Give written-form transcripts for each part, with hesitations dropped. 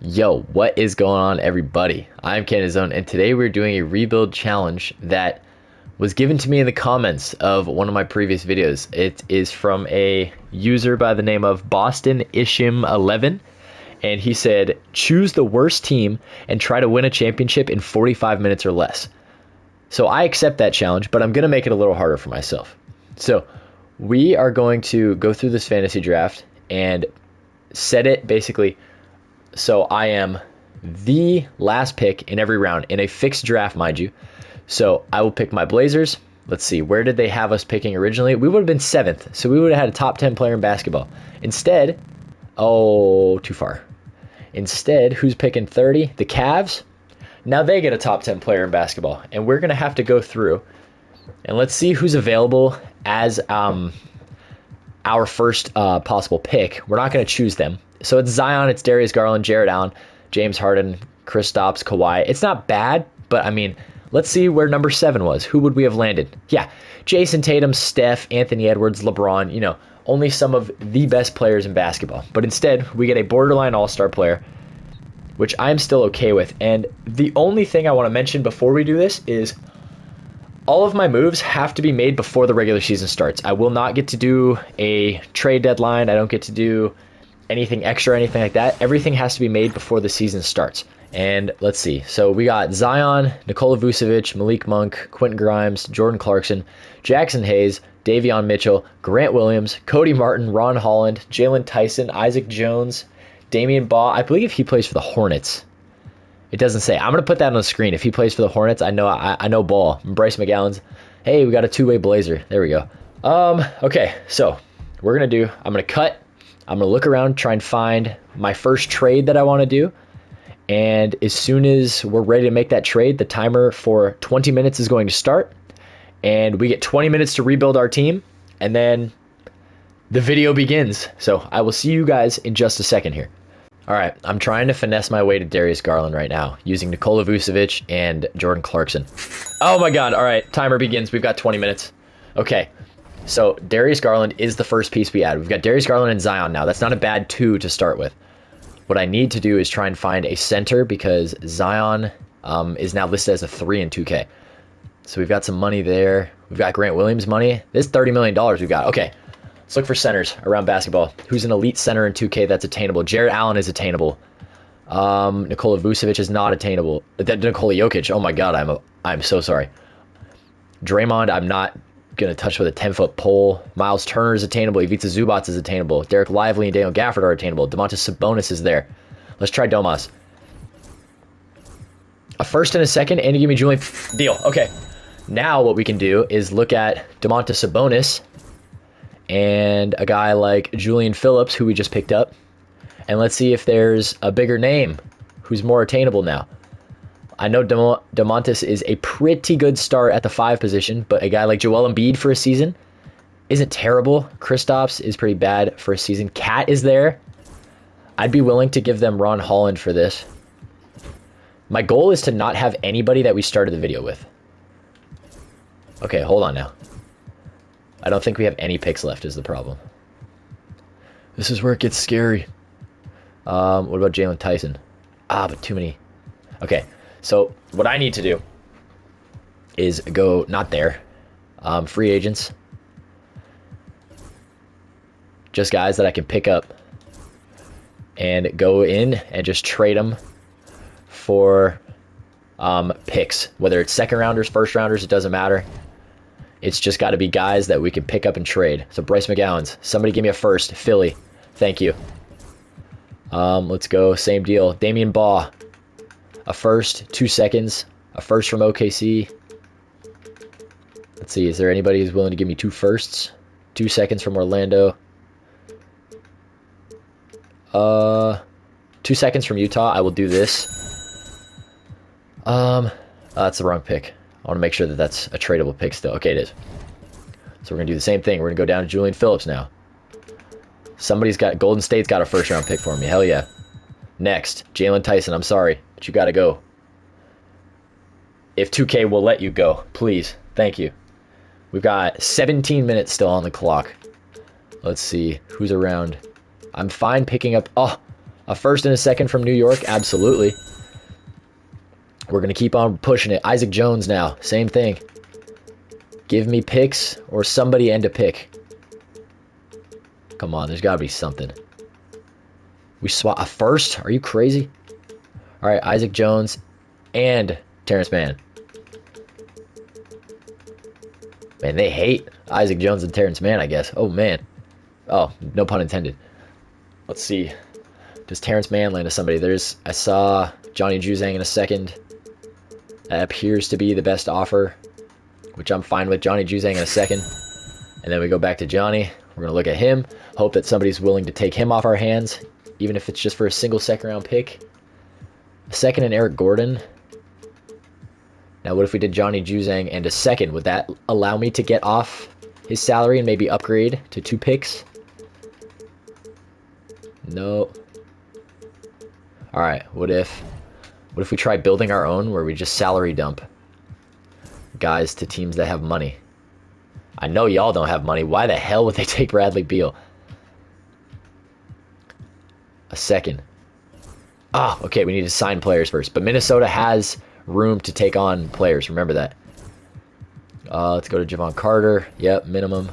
Yo, what is going on, everybody? I'm CanadaZone, and today we're doing a rebuild challenge that was given to me in the comments of one of my previous videos. It is from a user by the name of Boston Ishim 11, and he said, choose the worst team and try to win a championship in 45 minutes or less. So I accept that challenge, but I'm going to make it a little harder for myself. So we are going to go through this fantasy draft and set it basically so I am the last pick in every round in a fixed draft, mind you. So I will pick my Blazers. Let's see, where did they have us picking originally? We would have been 7th, so we would have had a top 10 player in basketball. Instead, oh, too far. Instead, who's picking 30? The Cavs. Now they get a top 10 player in basketball, and we're going to have to go through and let's see who's available as our first possible pick. We're not going to choose them. So it's Zion, it's Darius Garland, Jared Allen, James Harden, Kristaps, Kawhi. It's not bad, but I mean, let's see where number 7 was. Who would we have landed? Yeah, Jason Tatum, Steph, Anthony Edwards, LeBron, only some of the best players in basketball. But instead, we get a borderline all-star player, which I'm still okay with. And the only thing I want to mention before we do this is all of my moves have to be made before the regular season starts. I will not get to do a trade deadline. I don't get to do anything extra or anything like that. Everything has to be made before the season starts. And let's see. So we got Zion, Nikola Vucevic, Malik Monk, Quentin Grimes, Jordan Clarkson, Jackson Hayes, Davion Mitchell, Grant Williams, Cody Martin, Ron Holland, Jalen Tyson, Isaac Jones, Damian Baugh. I believe he plays for the Hornets. It doesn't say. I'm going to put that on the screen. If he plays for the Hornets, I know Ball. Bryce McGowan's. Hey, we got a two-way Blazer. There we go. Okay, so I'm going to cut. I'm going to look around, try and find my first trade that I want to do. And as soon as we're ready to make that trade, the timer for 20 minutes is going to start. And we get 20 minutes to rebuild our team. And then the video begins. So I will see you guys in just a second here. All right, I'm trying to finesse my way to Darius Garland right now using Nikola Vucevic and Jordan Clarkson. Oh my God. All right, timer begins. We've got 20 minutes. Okay. So Darius Garland is the first piece we add. We've got Darius Garland and Zion now. That's not a bad 2 to start with. What I need to do is try and find a center because Zion is now listed as a 3 in 2K. So we've got some money there. We've got Grant Williams money. This $30 million we've got. Okay, let's look for centers around basketball. Who's an elite center in 2K that's attainable? Jared Allen is attainable. Nikola Vucevic is not attainable. Nikola Jokic, oh my God, I'm so sorry. Draymond, I'm not going to touch with a 10-foot pole. Miles Turner is attainable. Ivica Zubac is attainable. Derek Lively and Daniel Gafford are attainable. Domantas Sabonis is there. Let's try Domas. A first and a second, and you give me Julian. Deal. Okay. Now what we can do is look at Domantas Sabonis and a guy like Julian Phillips, who we just picked up, and let's see if there's a bigger name who's more attainable now. I know Domantas is a pretty good start at the 5 position, but a guy like Joel Embiid for a season isn't terrible. Kristaps is pretty bad for a season. Cat is there. I'd be willing to give them Ron Holland for this. My goal is to not have anybody that we started the video with. Okay, hold on now. I don't think we have any picks left is the problem. This is where it gets scary. What about Jalen Tyson? But too many. Okay. So what I need to do is go, not there, free agents, just guys that I can pick up and go in and just trade them for picks, whether it's second rounders, first rounders, it doesn't matter. It's just got to be guys that we can pick up and trade. So Bryce McGowan's, somebody give me a first, Philly, thank you. Let's go, same deal, Damian Baugh. A first, 2 seconds, a first from OKC. Let's see, is there anybody who's willing to give me 2 firsts? 2 seconds from Orlando. 2 seconds from Utah. I will do this. That's the wrong pick. I want to make sure that that's a tradable pick still. Okay, it is. So we're going to do the same thing. We're going to go down to Julian Phillips now. Golden State's got a first round pick for me. Hell yeah. Next, Jalen Tyson, I'm sorry, but you got to go. If 2K will let you go, please. Thank you. We've got 17 minutes still on the clock. Let's see who's around. I'm fine picking up. Oh, A first and a second from New York, absolutely. We're going to keep on pushing it. Isaac Jones now, same thing. Give me picks or somebody end a pick. Come on, there's got to be something. We swap a first? Are you crazy? All right, Isaac Jones and Terrence Mann. Man, they hate Isaac Jones and Terrence Mann, I guess. Oh, man. Oh, no pun intended. Let's see. Does Terrence Mann land to somebody? I saw Johnny Juzang in a second. That appears to be the best offer, which I'm fine with. Johnny Juzang in a second. And then we go back to Johnny. We're going to look at him. Hope that somebody's willing to take him off our hands, even if it's just for a single second-round pick. A second and Eric Gordon. Now, what if we did Johnny Juzang and a second? Would that allow me to get off his salary and maybe upgrade to 2 picks? No. All right, what if we try building our own where we just salary dump guys to teams that have money? I know y'all don't have money. Why the hell would they take Bradley Beal? A second. Ah, okay, we need to sign players first. But Minnesota has room to take on players. Remember that. Let's go to Javon Carter. Yep, minimum.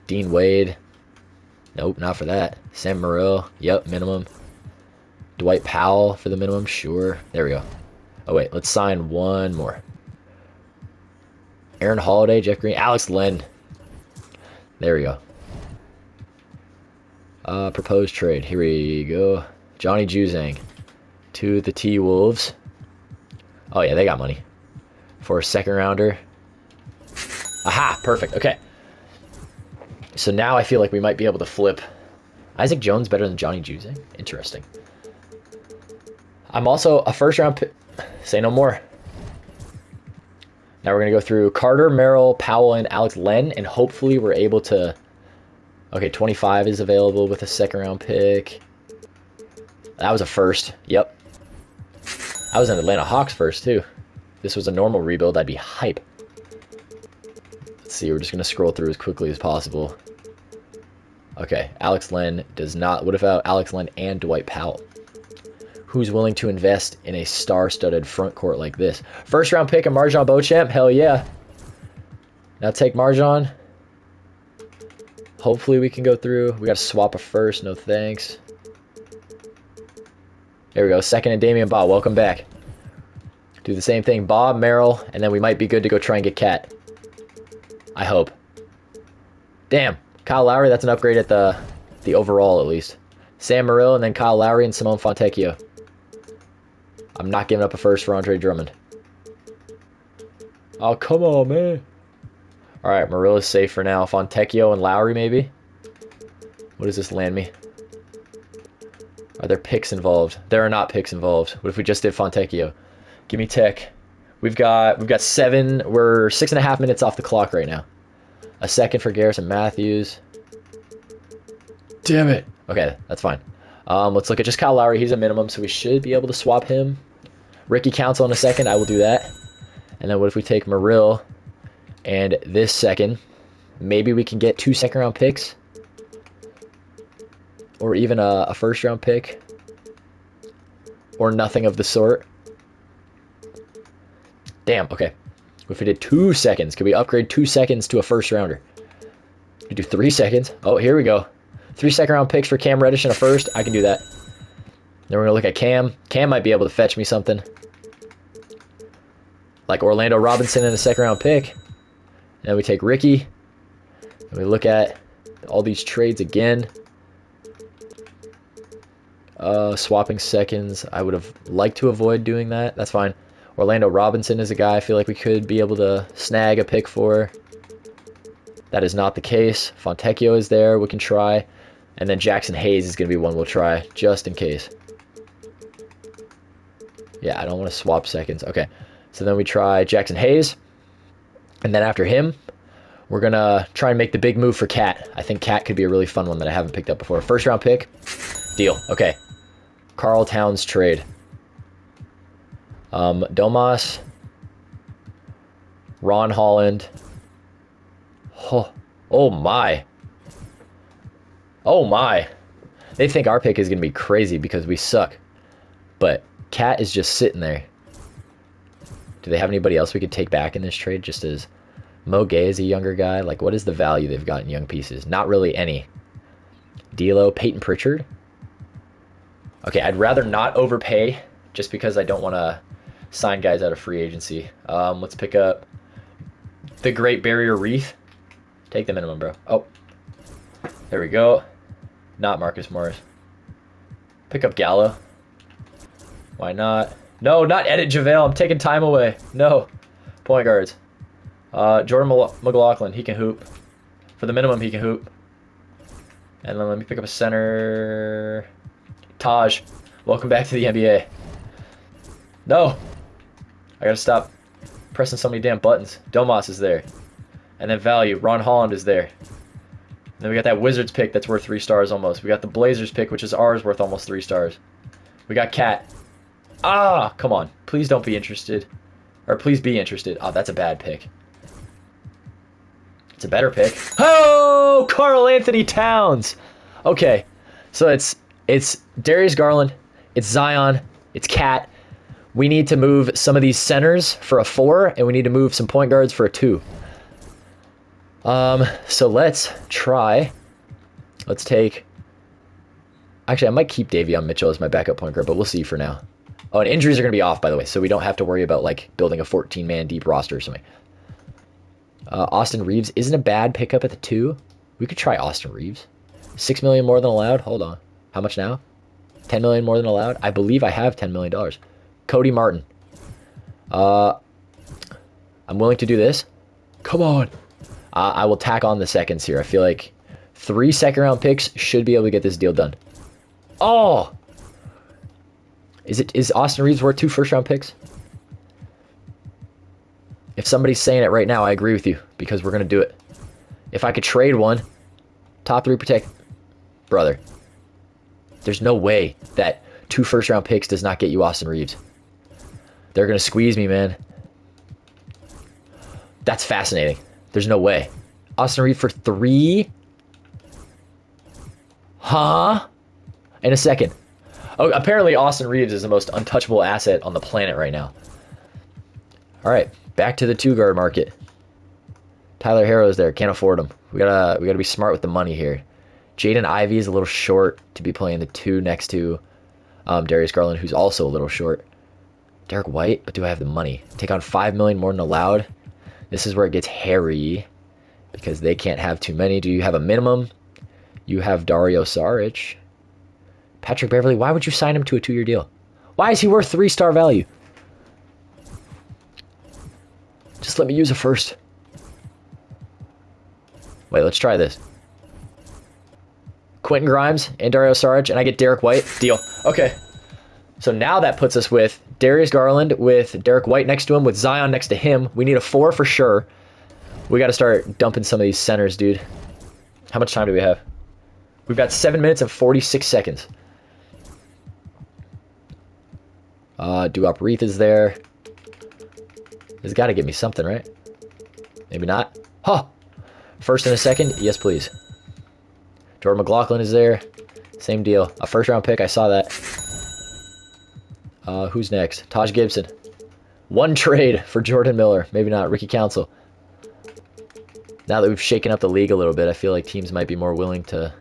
Dean Wade. Nope, not for that. Sam Morril. Yep, minimum. Dwight Powell for the minimum. Sure. There we go. Oh, wait. Let's sign one more. Aaron Holiday, Jeff Green, Alex Len. There we go. Proposed trade. Here we go. Johnny Juzang to the T-Wolves. Oh, yeah, they got money. For a second rounder. Aha, perfect. Okay. So now I feel like we might be able to flip. Isaac Jones better than Johnny Juzang? Interesting. I'm also a first-round pick. Say no more. Now we're going to go through Carter, Merrill, Powell, and Alex Len, and hopefully we're able to... Okay, 25 is available with a second-round pick. That was a first. Yep. I was an Atlanta Hawks first, too. If this was a normal rebuild, I'd be hype. Let's see, we're just going to scroll through as quickly as possible. Okay, Alex Len does not... What about Alex Len and Dwight Powell? Who's willing to invest in a star-studded front court like this? First-round pick of MarJon Beauchamp? Hell yeah. Now take MarJon. Hopefully we can go through. We got to swap a first. No thanks. There we go. Second and Damian Baugh. Welcome back. Do the same thing. Baugh, Merrill, and then we might be good to go try and get Cat. I hope. Damn. Kyle Lowry, that's an upgrade at the overall at least. Sam Morril, and then Kyle Lowry and Simone Fontecchio. I'm not giving up a first for Andre Drummond. Oh, come on, man. All right, Morril is safe for now. Fontecchio and Lowry, maybe? What does this land me? Are there picks involved? There are not picks involved. What if we just did Fontecchio? Give me tech. We've got 7. We're 6.5 minutes off the clock right now. A second for Garrison Matthews. Damn it. Okay, that's fine. Let's look at just Kyle Lowry. He's a minimum, so we should be able to swap him. Ricky Council in a second. I will do that. And then what if we take Morril and this second? Maybe we can get 2 second-round picks. Or even a first-round pick. Or nothing of the sort. Damn, okay. If we did 2 seconds, could we upgrade 2 seconds to a first-rounder? We do 3 seconds. Oh, here we go. 3 second-round picks for Cam Reddish and a first. I can do that. Then we're going to look at Cam. Cam might be able to fetch me something. Like Orlando Robinson and a second-round pick. And then we take Ricky. And we look at all these trades again. Swapping seconds. I would have liked to avoid doing that. That's fine. Orlando Robinson is a guy I feel like we could be able to snag a pick for. That is not the case. Fontecchio is there. We can try. And then Jackson Hayes is going to be one we'll try, just in case. Yeah, I don't want to swap seconds. Okay, so then we try Jackson Hayes. And then after him, we're going to try and make the big move for Cat. I think Cat could be a really fun one that I haven't picked up before. First round pick. Deal. Okay. Karl Towns trade. Domas. Ron Holland. Oh my. Oh my. They think our pick is going to be crazy because we suck. But Cat is just sitting there. Do they have anybody else we could take back in this trade? Just as Mo Gay is a younger guy. Like, what is the value they've got in young pieces? Not really any. D'Lo, Peyton Pritchard. Okay, I'd rather not overpay just because I don't want to sign guys out of free agency. Let's pick up the Great Barrier Reef. Take the minimum, bro. Oh, there we go. Not Marcus Morris. Pick up Gallo. Why not? No, not Edit JaVale. I'm taking time away. No. Point guards. Jordan McLaughlin. He can hoop. For the minimum, he can hoop. And then let me pick up a center. Taj. Welcome back to the NBA. No. I gotta stop pressing so many damn buttons. Domas is there. And then value. Ron Holland is there. And then we got that Wizards pick that's worth 3 stars almost. We got the Blazers pick, which is ours, worth almost 3 stars. We got Cat. Ah, come on. Please don't be interested. Or please be interested. Oh, that's a bad pick. It's a better pick. Oh, Karl Anthony Towns. Okay, so it's Darius Garland, it's Zion, it's Cat. We need to move some of these centers for a 4, and we need to move some point guards for a 2. So let's try. Let's take. Actually, I might keep Davion Mitchell as my backup point guard, but we'll see for now. Oh, and injuries are going to be off, by the way, so we don't have to worry about like building a 14-man deep roster or something. Austin Reeves isn't a bad pickup at the 2. We could try Austin Reeves. $6 million more than allowed. Hold on. How much now? $10 million more than allowed. I believe I have $10 million. Cody Martin. I'm willing to do this. Come on. I will tack on the seconds here. I feel like 3 second-round picks should be able to get this deal done. Oh! Is Austin Reeves worth 2 first-round picks? If somebody's saying it right now, I agree with you because we're going to do it. If I could trade one, top 3 protect. Brother, there's no way that 2 first-round picks does not get you Austin Reeves. They're going to squeeze me, man. That's fascinating. There's no way. Austin Reeves for 3? Huh? In a second. Oh, apparently Austin Reeves is the most untouchable asset on the planet right now. All right, back to the 2-guard market. Tyler Herro's there. Can't afford him. We gotta be smart with the money here. Jaden Ivey is a little short to be playing the 2 next to Darius Garland, who's also a little short. Derek White, but do I have the money? Take on $5 million more than allowed. This is where it gets hairy because they can't have too many. Do you have a minimum? You have Dario Saric. Patrick Beverly, why would you sign him to a 2-year deal? Why is he worth 3-star value? Just let me use a first. Wait, let's try this. Quentin Grimes and Dario Saric, and I get Derek White. Deal. Okay. So now that puts us with Darius Garland with Derek White next to him, with Zion next to him. We need a 4 for sure. We got to start dumping some of these centers, dude. How much time do we have? We've got 7 minutes and 46 seconds. Duop Reith is there. He's got to give me something, right? Maybe not. Huh. First and a second? Yes, please. Jordan McLaughlin is there. Same deal. A first-round pick. I saw that. Who's next? Taj Gibson. 1 trade for Jordan Miller. Maybe not. Ricky Council. Now that we've shaken up the league a little bit, I feel like teams might be more willing to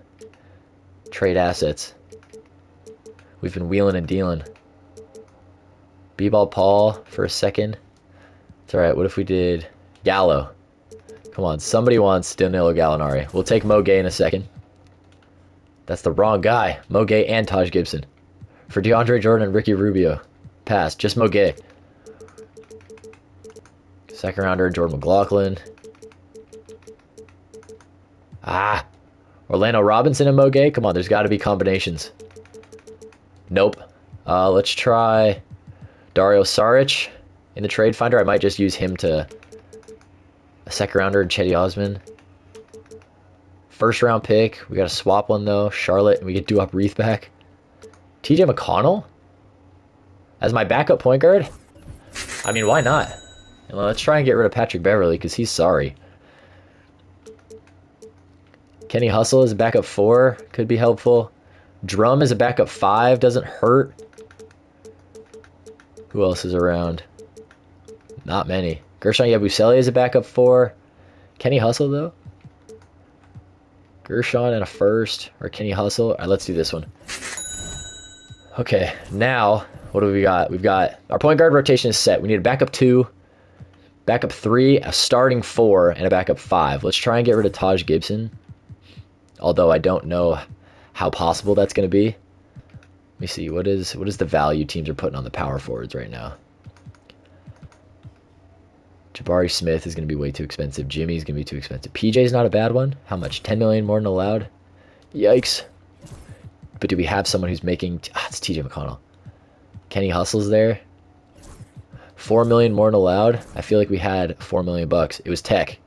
trade assets. We've been wheeling and dealing. B-Ball Paul for a second. It's alright. What if we did Gallo? Come on. Somebody wants Danilo Gallinari. We'll take Mo Gay in a second. That's the wrong guy. Mo Gay and Taj Gibson. For DeAndre Jordan and Ricky Rubio. Pass. Just Mo Gay. Second rounder, Jordan McLaughlin. Ah. Orlando Robinson and Mo Gay? Come on, there's got to be combinations. Nope. Let's try Dario Saric in the trade finder. I might just use him to a second rounder and Chetty Osman. First round pick. We got to swap one though. Charlotte, and we get Duop Reith back. TJ McConnell as my backup point guard? I mean, why not? Well, let's try and get rid of Patrick Beverly because he's sorry. Kenny Hustle as a backup 4 could be helpful. Drum is a backup 5, doesn't hurt. Who else is around? Not many. Gershon Yabusele is a backup 4. Kenny Hustle, though? Gershon and a first, or Kenny Hustle. All right, let's do this one. Okay, now, what do we got? We've got, our point guard rotation is set. We need a backup 2, backup 3, a starting 4, and a backup 5. Let's try and get rid of Taj Gibson. Although I don't know how possible that's going to be. Let me see, what is the value teams are putting on the power forwards right now? Jabari Smith is going to be way too expensive. Jimmy's going to be too expensive. PJ's not a bad one. How much? 10 million more than allowed? Yikes. But do we have someone who's making... it's TJ McConnell. Kenny Hustle's there. 4 million more than allowed. I feel like we had 4 million bucks. It was Tech.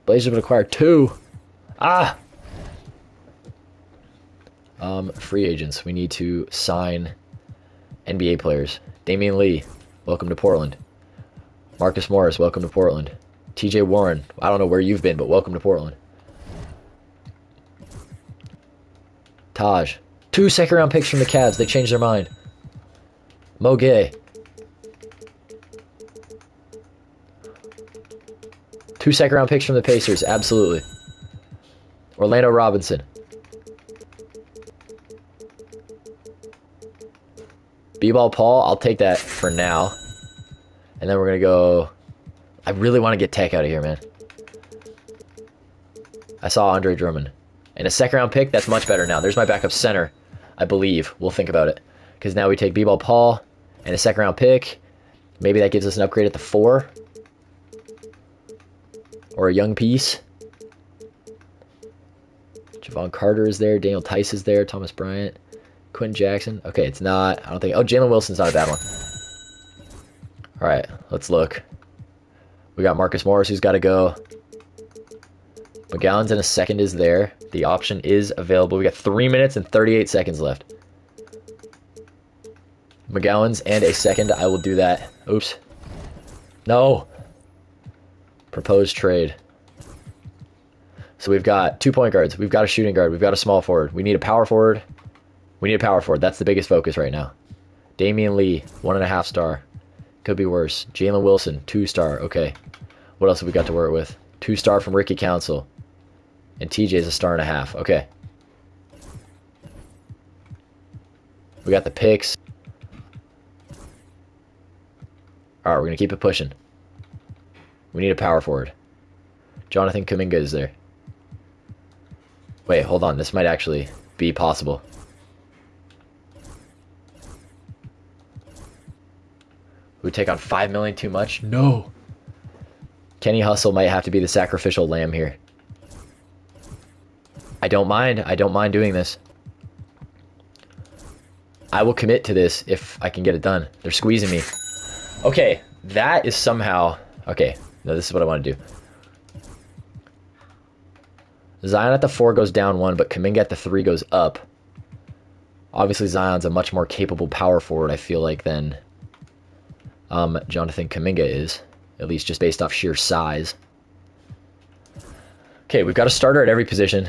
Blazers would acquire 2. Free agents. We need to sign NBA players. Damian Lee, welcome to Portland. Marcus Morris, welcome to Portland. TJ Warren, I don't know where you've been, but welcome to Portland. Taj, 2 second-round picks from the Cavs. They changed their mind. Mo Gay. 2 second-round picks from the Pacers. Absolutely. Orlando Robinson. B-Ball Paul, I'll take that for now. And then we're going to go... I really want to get Tech out of here, man. I saw Andre Drummond. And a second-round pick, that's much better now. There's my backup center, I believe. We'll think about it. Because now we take B-Ball Paul and a second-round pick. Maybe that gives us an upgrade at the 4. Or a young piece. Javon Carter is there. Daniel Tice is there. Thomas Bryant. Quentin Jackson. Okay, it's not. I don't think... Oh, Jalen Wilson's not a bad one. All right, let's look. We got Marcus Morris, who's got to go. McGowan's in a second is there. The option is available. We got 3 minutes and 38 seconds left. McGowan's and a second. I will do that. Oops. No. Proposed trade. So we've got 2 point guards. We've got a shooting guard. We've got a small forward. We need a power forward. We need a power forward. That's the biggest focus right now. Damian Lee, 1.5 star. Could be worse. Jalen Wilson, 2 star. Okay. What else have we got to work with? 2 star from Ricky Council. And TJ's a 1.5 star. Okay. We got the picks. Alright, we're going to keep it pushing. We need a power forward. Jonathan Kuminga is there. Wait, hold on. This might actually be possible. We take on 5 million too much? No. Kenny Hustle might have to be the sacrificial lamb here. I don't mind. I don't mind doing this. I will commit to this if I can get it done. They're squeezing me. Okay, that is somehow... Okay, no, this is what I want to do. Zion at the 4 goes down 1, but Kuminga at the 3 goes up. Obviously, Zion's a much more capable power forward, I feel like, than Jonathan Kuminga is. At least just based off sheer size. Okay, we've got a starter at every position.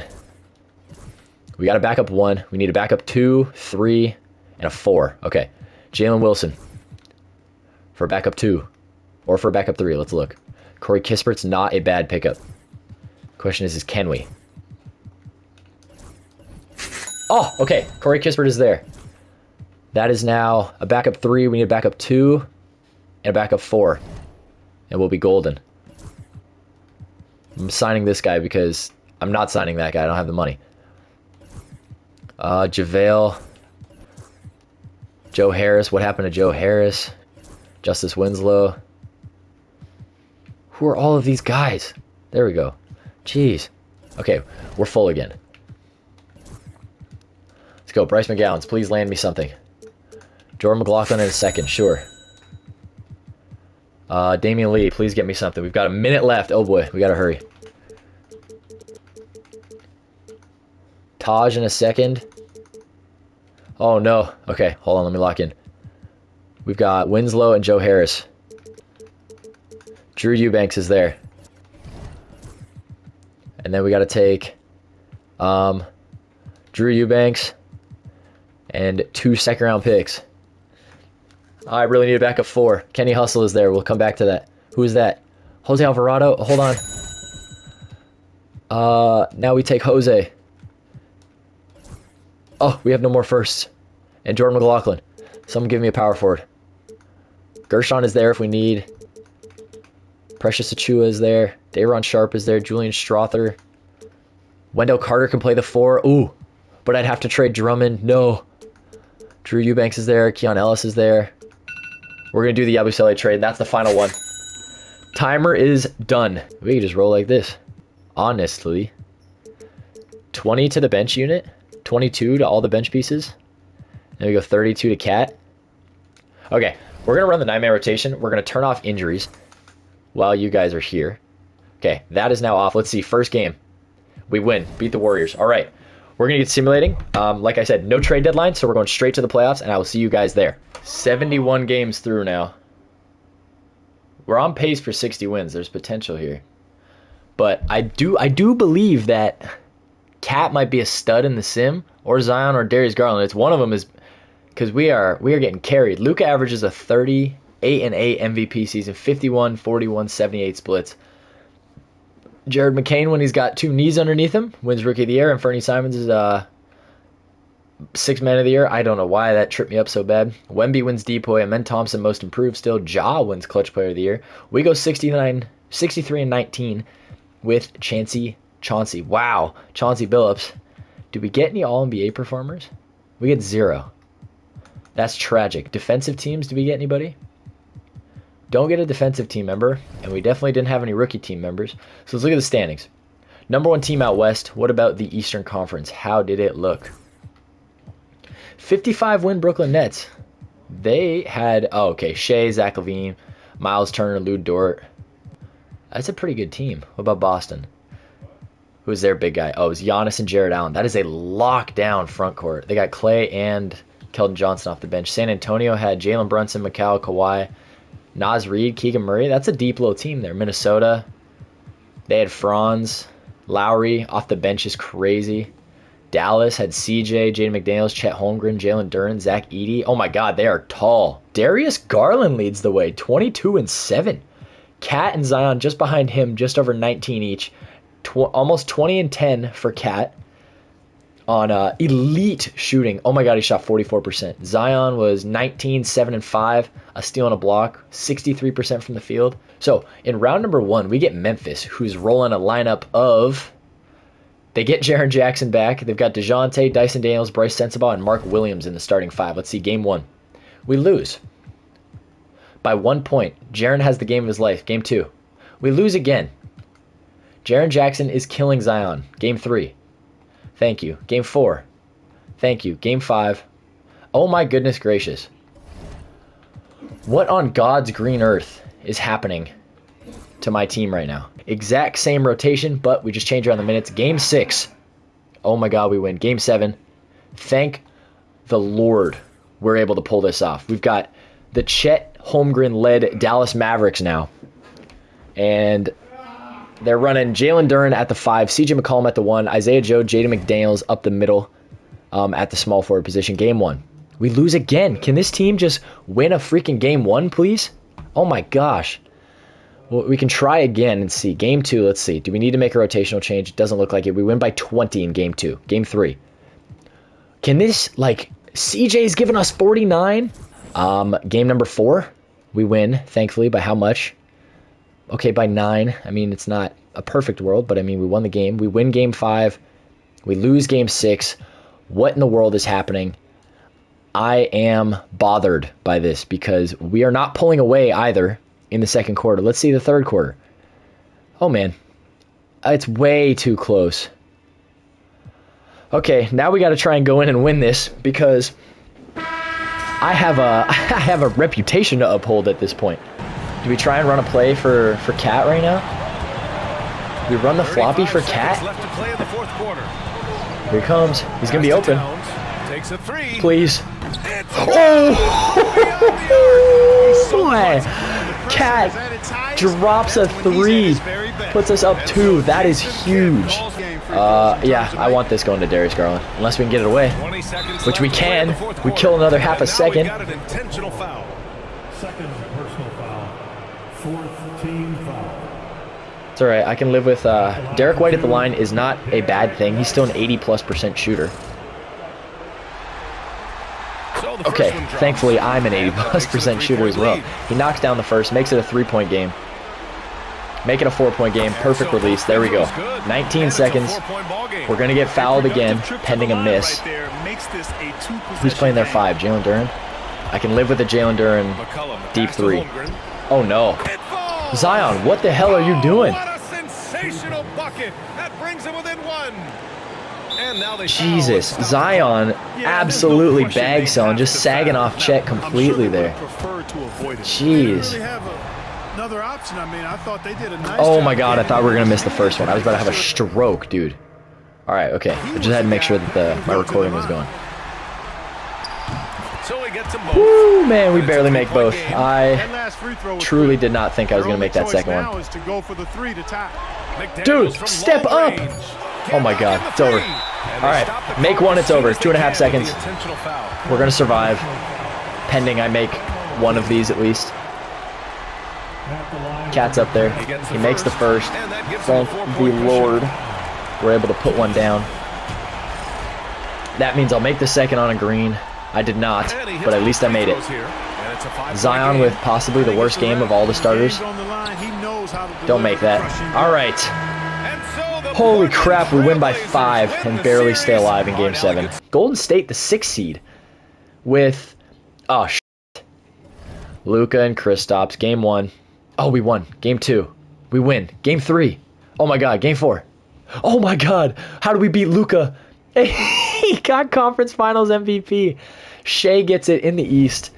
We got a backup 1. We need a backup 2, 3, and a 4. Okay, Jalen Wilson for backup 2. Or for backup 3, let's look. Corey Kispert's not a bad pickup. Question is can we? Oh, okay. Corey Kispert is there. That is now a backup 3. We need a backup 2 and a backup 4. And we'll be golden. I'm signing this guy because I'm not signing that guy. I don't have the money. JaVale. Joe Harris. What happened to Joe Harris? Justice Winslow. Who are all of these guys? There we go. Jeez. Okay, we're full again. Let's go. Bryce McGowens, please land me something. Jordan McLaughlin in a second, sure. Damian Lee, please get me something. We've got a minute left. Oh boy, we gotta hurry. Taj in a second. Oh no. Okay, hold on, let me lock in. We've got Winslow and Joe Harris. Drew Eubanks is there. And then we got to take Drew Eubanks, and 2 second-round picks. I really need a backup 4. Kenny Hustle is there. We'll come back to that. Who is that? Jose Alvarado. Hold on. Now we take Jose. Oh, we have no more firsts. And Jordan McLaughlin. Someone give me a power forward. Gershon is there if we need. Precious Achua is there. Dayron Sharp is there. Julian Strother. Wendell Carter can play the 4. Ooh. But I'd have to trade Drummond. No. Drew Eubanks is there. Keon Ellis is there. We're going to do the Yabusele trade. And that's the final one. Timer is done. We can just roll like this. Honestly. 20 to the bench unit. 22 to all the bench pieces. Then we go 32 to Cat. Okay. We're going to run the 9-man rotation. We're going to turn off injuries while you guys are here. Okay. That is now off. Let's see. First game. We win. Beat the Warriors. All right. We're going to get simulating. Like I said, no trade deadline, so we're going straight to the playoffs, and I will see you guys there. 71 games through now. We're on pace for 60 wins. There's potential here. But I do believe that Cat might be a stud in the sim, or Zion or Darius Garland. It's one of them is because we are getting carried. Luka averages a 38-8 MVP season, 51, 41, 78 splits. Jared McCain, when he's got 2 knees underneath him, wins Rookie of the Year, and Fernie Simons is 6th Man of the Year. I don't know why that tripped me up so bad. Wemby wins Depoy, Amen Thompson Most Improved still. Ja wins Clutch Player of the Year. We go 63-19 with Chauncey. Wow, Chauncey Billups. Did we get any All-NBA performers? We get 0. That's tragic. Defensive teams, did we get anybody? Don't get a defensive team member, and we definitely didn't have any rookie team members. So let's look at the standings. Number 1 team out west. What about the Eastern Conference? How did it look? 55 win Brooklyn Nets. They had, Shea, Zach LaVine, Miles Turner, Lou Dort. That's a pretty good team. What about Boston? Who's their big guy? Oh, it was Giannis and Jared Allen. That is a lockdown front court. They got Clay and Keldon Johnson off the bench. San Antonio had Jalen Brunson, Mikal, Kawhi, Naz Reid, Keegan Murray. That's a deep little team there. Minnesota, they had Franz. Lowry off the bench is crazy. Dallas had CJ, Jaden McDaniels, Chet Holmgren, Jalen Duren, Zach Edey. Oh my God, they are tall. Darius Garland leads the way, 22-7. Cat and Zion just behind him, just over 19 each. Almost 20-10 for Cat on elite shooting. Oh my God, he shot 44%. Zion was 19-7-5, a steal and a block, 63% from the field. So in round number 1, we get Memphis, who's rolling a lineup of. They get Jaren Jackson back. They've got DeJounte, Dyson Daniels, Bryce Sensabaugh, and Mark Williams in the starting 5. Let's see, game 1. We lose by 1 point. Jaren has the game of his life. Game 2. We lose again. Jaren Jackson is killing Zion. Game 3. Thank you. Game 4. Thank you. Game 5. Oh my goodness gracious. What on God's green earth is happening to my team right now? Exact same rotation, but we just change around the minutes. Game 6. Oh my God, we win. Game 7. Thank the Lord we're able to pull this off. We've got the Chet Holmgren-led Dallas Mavericks now. And they're running Jalen Duren at the 5, CJ McCollum at the 1, Isaiah Joe, Jaden McDaniels up the middle at the small forward position. Game 1. We lose again. Can this team just win a freaking game 1, please? Oh my gosh. Well, we can try again and see. Game 2, let's see. Do we need to make a rotational change? It doesn't look like it. We win by 20 in game 2. Game 3. Can this, CJ's giving us 49? Game number 4, we win, thankfully. By how much? Okay, by 9. I mean, it's not a perfect world, but I mean, we won the game. We win game 5. We lose game 6. What in the world is happening? I am bothered by this because we are not pulling away either in the second quarter. Let's see the third quarter. Oh, man. It's way too close. Okay, now we got to try and go in and win this because I have a reputation to uphold at this point. Do we try and run a play for Cat right now? We run the floppy for Cat? Here he comes. He's going to be open. Please. Oh! Boy. Cat drops a 3. Puts us up 2. That is huge. Yeah, I want this going to Darius Garland. Unless we can get it away. Which we can. We kill another half a second. Second personal foul. Fourth team foul. It's alright. I can live with Derek White at the line is not a bad thing. He's still an 80+% shooter. Okay, thankfully I'm an 80+% shooter as well. He knocks down the first, makes it a 3-point game. Make it a 4-point game. Perfect release. There we go. 19 seconds. We're going to get fouled again, pending a miss. Who's playing their 5? Jalen Duren? I can live with a Jalen Duren deep 3. Oh, no. Zion, what the hell are you doing? What a sensational bucket. That brings him within 1. And now they Jesus, Zion absolutely bag selling, just sagging off Chet completely there. Jeez. Another option. I mean, I thought they did a nice Oh my god, I thought we were going to miss the first one. I was about to have a stroke, dude. Alright, okay. I just had to make sure that my recording was going. Woo, man, we barely make both. I truly did not think I was going to make that second one. Dude, step up! Oh my god, it's over. Alright, make one, it's over. 2.5 seconds. We're going to survive. Pending I make one of these at least. Cat's up there. He makes the first. Thank the Lord. We're able to put one down. That means I'll make the second on a green. I did not, but at least I made it. Zion with possibly the worst game of all the starters. Don't make that. Alright. Holy crap, we win by 5 and barely stay alive in Game 7. Golden State, the 6th seed, with... Oh, shit. Luka and Kristaps. Game 1. Oh, we won. Game 2. We win. Game 3. Oh my god, Game 4. Oh my god, how do we beat Luka? He got conference finals MVP. Shea gets it in the East.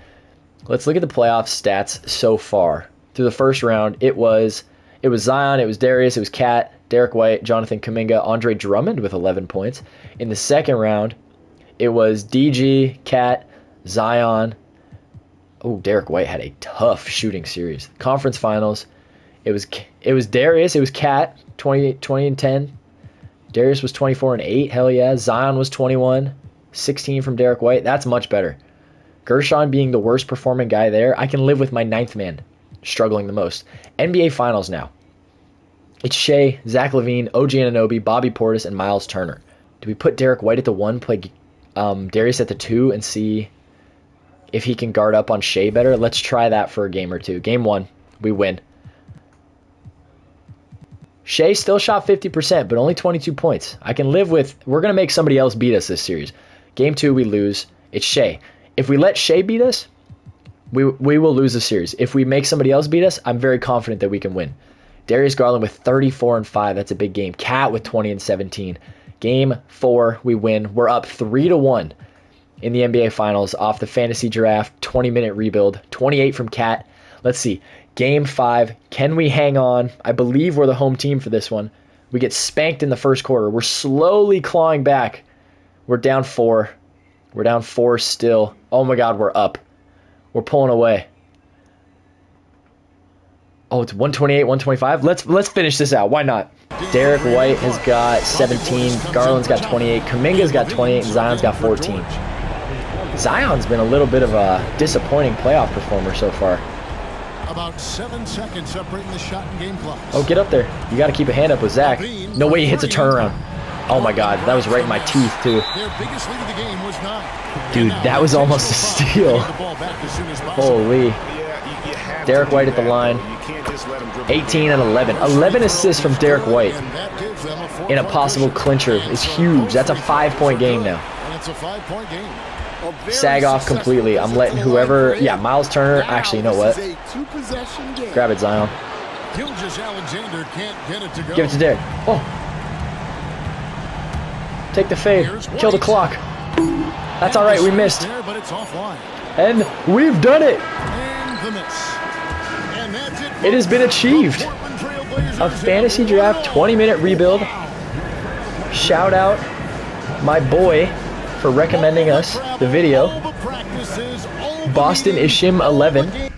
Let's look at the playoff stats so far. Through the first round, it was Zion, it was Darius, it was Cat, Derek White, Jonathan Kuminga, Andre Drummond with 11 points. In the second round, it was DG, Cat, Zion. Oh, Derek White had a tough shooting series. Conference finals, it was Darius, it was Cat, 20 and 10. Darius was 24 and 8. Hell yeah. Zion was 21. 16 from Derek White. That's much better. Gershon being the worst performing guy there. I can live with my 9th man struggling the most. NBA Finals now. It's Shea, Zach LaVine, OG Anunoby, Bobby Portis, and Miles Turner. Do we put Derek White at the 1, play Darius at the 2, and see if he can guard up on Shea better? Let's try that for a game or two. Game 1, we win. Shea still shot 50%, but only 22 points. I can live with... We're going to make somebody else beat us this series. Game 2, we lose. It's Shea. If we let Shea beat us, we will lose the series. If we make somebody else beat us, I'm very confident that we can win. Darius Garland with 34 and 5. That's a big game. Cat with 20 and 17. Game 4, we win. We're up 3-1 in the NBA Finals off the fantasy draft. 20-minute rebuild. 28 from Cat. Let's see. Game 5, can we hang on? I believe we're the home team for this one. We get spanked in the first quarter. We're slowly clawing back. We're down 4. We're down 4 still. Oh my god, we're up. We're pulling away. Oh, it's 128, 125. Let's finish this out. Why not? Derek White has got 17. Garland's got 28. Kuminga's got 28. And Zion's got 14. Zion's been a little bit of a disappointing playoff performer so far. About 7 seconds separating the shot and game clock. Oh, get up there. You got to keep a hand up with Zach. No way he hits a turnaround. Oh my god, that was right in my teeth too. Their biggest lead of the game was 9. Dude, that was almost a steal. Holy. Derek White at the line. 18 and 11. 11 assists from Derek White in a possible clincher is huge. That's a 5-point game now. And it's a 5-point game. Sag off completely. I'm letting whoever... Yeah, Miles Turner. Actually, you know what? Grab it, Zion. Give it to Derek. Oh. Take the fade. Kill the clock. That's all right. We missed. And we've done it. It has been achieved. A fantasy draft 20-minute rebuild. Shout out my boy for recommending us the video. Boston Ishim 11.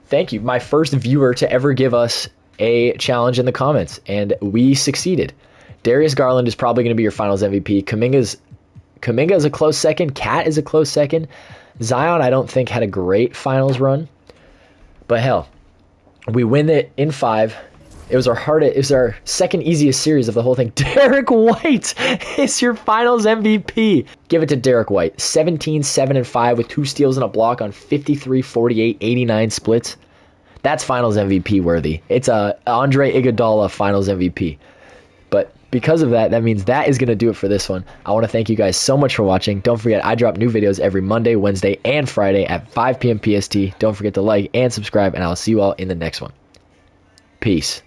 Thank you. My first viewer to ever give us a challenge in the comments, and we succeeded. Darius Garland is probably going to be your finals MVP. Kuminga is a close second. Cat is a close second. Zion, I don't think, had a great finals run. But hell, we win it in 5. It was our second easiest series of the whole thing. Derek White is your finals MVP. Give it to Derek White. 17, 7, and 5 with 2 steals and a block on 53, 48, 89 splits. That's finals MVP worthy. It's a Andre Iguodala finals MVP. But because of that, that means that is going to do it for this one. I want to thank you guys so much for watching. Don't forget, I drop new videos every Monday, Wednesday, and Friday at 5 p.m. PST. Don't forget to like and subscribe, and I'll see you all in the next one. Peace.